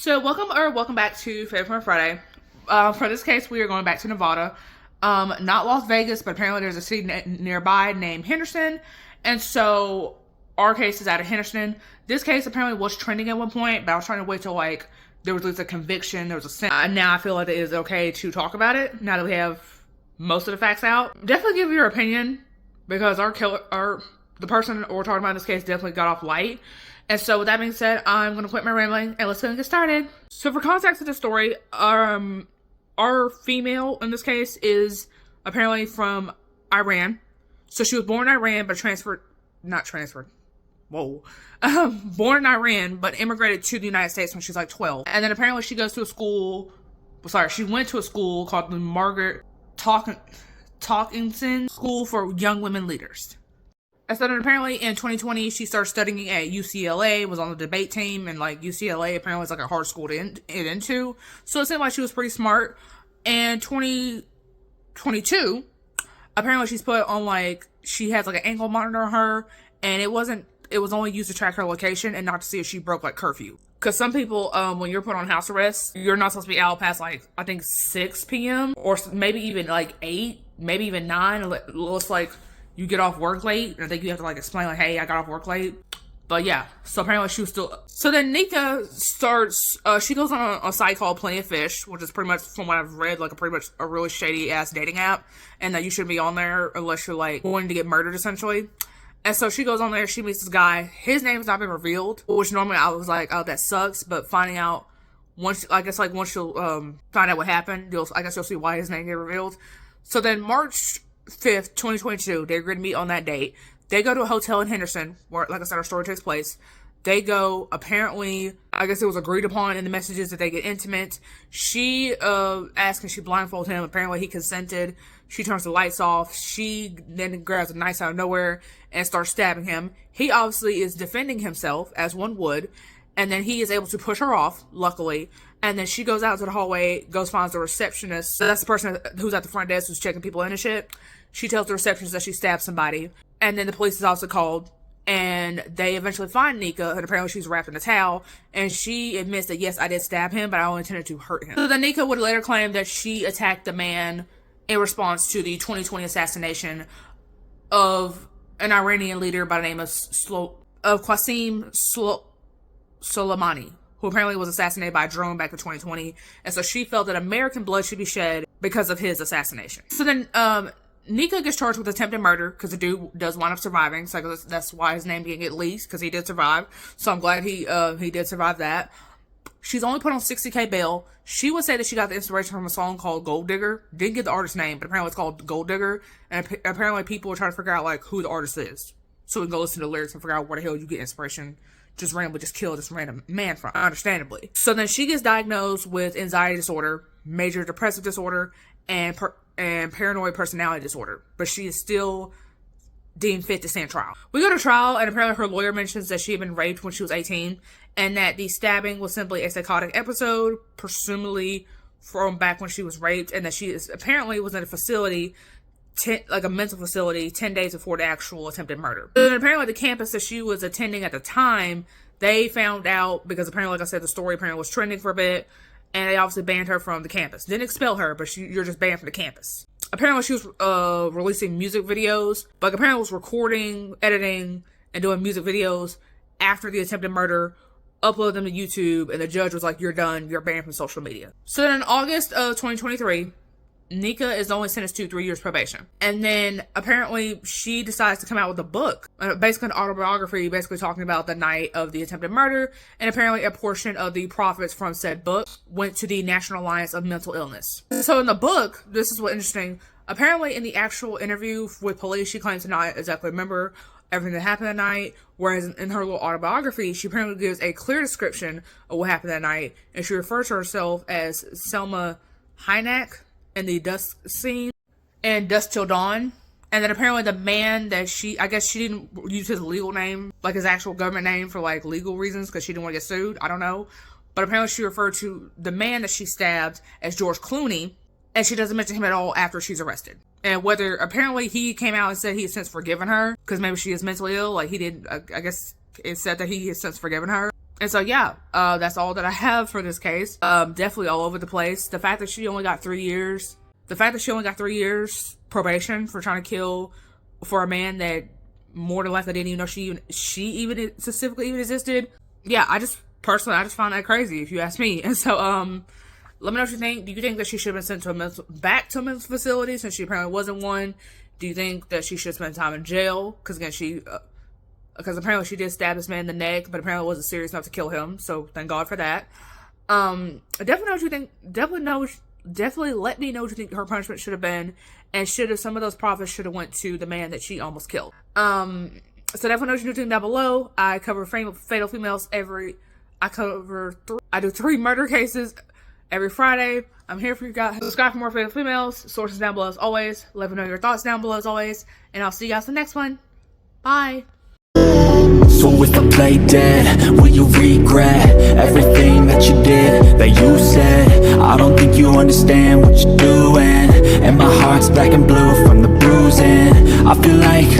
So welcome back to Favorite Friday. For this case, we are going back to Nevada. Not Las Vegas, but apparently there's a city nearby named Henderson. And so our case is out of Henderson. This case apparently was trending at one point, but I was trying to wait till there was at least a conviction, there was a sentence. Now I feel like it is okay to talk about it now that we have most of the facts out. Definitely give your opinion, because the person we're talking about in this case definitely got off light. And so with that being said, I'm going to quit my rambling and let's go and get started. So for context of the story, our female in this case is apparently from Iran. So she was born in Iran, but born in Iran, but immigrated to the United States when she was like 12. And then apparently she went to a school called the Margaret Talkinson School for Young Women Leaders. And so then apparently in 2020, she started studying at UCLA, was on the debate team, and UCLA apparently is a hard school to get into. So it seemed like she was pretty smart. And 2022, apparently she's put on she has an ankle monitor on her, and it was only used to track her location and not to see if she broke curfew. Because some people, when you're put on house arrest, you're not supposed to be out past I think 6 p.m. or maybe even 8, maybe even 9. It looks like you get off work late, and I think you have to explain hey, I got off work late. But yeah, so apparently she was still. So then Nika starts. She goes on a site called Plenty of Fish, which is pretty much, from what I've read, pretty much a really shady ass dating app, and that you shouldn't be on there unless you're wanting to get murdered essentially. And so she goes on there. She meets this guy. His name's not been revealed, which normally I was oh, that sucks. But finding out once you'll find out what happened, you'll see why his name get revealed. So then March 5th, 2022, they agreed to meet on that date. They go to a hotel in Henderson, where, like I said, our story takes place. They go, apparently, I guess it was agreed upon in the messages that they get intimate. She asked, and she blindfolded him. Apparently, he consented. She turns the lights off. She then grabs a knife out of nowhere and starts stabbing him. He obviously is defending himself, as one would, and then he is able to push her off, luckily. And then she goes out to the hallway, finds the receptionist. So that's the person who's at the front desk who's checking people in and shit. She tells the receptionist that she stabbed somebody. And then the police is also called. And they eventually find Nika, and apparently she's wrapped in a towel. And she admits that, yes, I did stab him, but I only intended to hurt him. So then Nika would later claim that she attacked the man in response to the 2020 assassination of an Iranian leader by the name of Qasim Soleimani, who apparently was assassinated by a drone back in 2020. And so she felt that American blood should be shed because of his assassination. So then Nika gets charged with attempted murder, because the dude does wind up surviving. So that's why his name didn't get leaked, because he did survive. So I'm glad he did survive that. She's only put on $60K bail. She would say that she got the inspiration from a song called Gold Digger. Didn't get the artist's name, but apparently it's called Gold Digger. And apparently people are trying to figure out who the artist is, so we can go listen to the lyrics and figure out where the hell you get inspiration. Just randomly kill this random man from, understandably. So then she gets diagnosed with anxiety disorder, major depressive disorder, and paranoid personality disorder. But she is still deemed fit to stand trial. We go to trial, and apparently her lawyer mentions that she had been raped when she was 18, and that the stabbing was simply a psychotic episode, presumably from back when she was raped, and that she apparently was in a facility, a mental facility, 10 days before the actual attempted murder. And apparently the campus that she was attending at the time, they found out, because apparently, like I said, the story apparently was trending for a bit, and they obviously banned her from the campus. Didn't expel her, but you're just banned from the campus. Apparently she was releasing music videos, but apparently was recording, editing, and doing music videos after the attempted murder, upload them to YouTube, and the judge was like, you're done, you're banned from social media. So then in August of 2023, Nika is only sentenced to 3 years probation. And then apparently she decides to come out with a book, basically an autobiography, basically talking about the night of the attempted murder. And apparently a portion of the profits from said book went to the National Alliance of Mental Illness. So in the book, this is what's interesting. Apparently in the actual interview with police, she claims to not exactly remember everything that happened that night. Whereas in her little autobiography, she apparently gives a clear description of what happened that night. And she refers to herself as Selma Hynek in the dusk scene and Dusk Till Dawn. And then apparently the man that I guess she didn't use his legal name, his actual government name, for legal reasons, because she didn't want to get sued. I don't know. But apparently she referred to the man that she stabbed as George Clooney, and she doesn't mention him at all after she's arrested. And whether apparently he came out and said he has since forgiven her, because maybe she is mentally ill. He did, I guess it said that he has since forgiven her. And so, yeah, that's all that I have for this case. Definitely all over the place. The fact that she only got 3 years, probation for trying to kill for a man that more than likely didn't even know she even specifically even existed. Yeah, I just find that crazy, if you ask me. And so, let me know what you think. Do you think that she should have been sent to back to a mental facility since she apparently wasn't one? Do you think that she should spend time in jail? Because again, because apparently she did stab this man in the neck, but apparently it wasn't serious enough to kill him. So thank God for that. Definitely know what you think. Definitely let me know what you think her punishment should have been, and should have some of those profits should have went to the man that she almost killed. So definitely know what you think down below. I cover fatal females I do 3 murder cases every Friday. I'm here for you guys. Subscribe for more fatal females. Sources down below as always. Let me know your thoughts down below as always. And I'll see you guys in the next one. Bye. So if I play dead, will you regret everything that you did, that you said? I don't think you understand what you're doing, and my heart's black and blue from the bruising. I feel like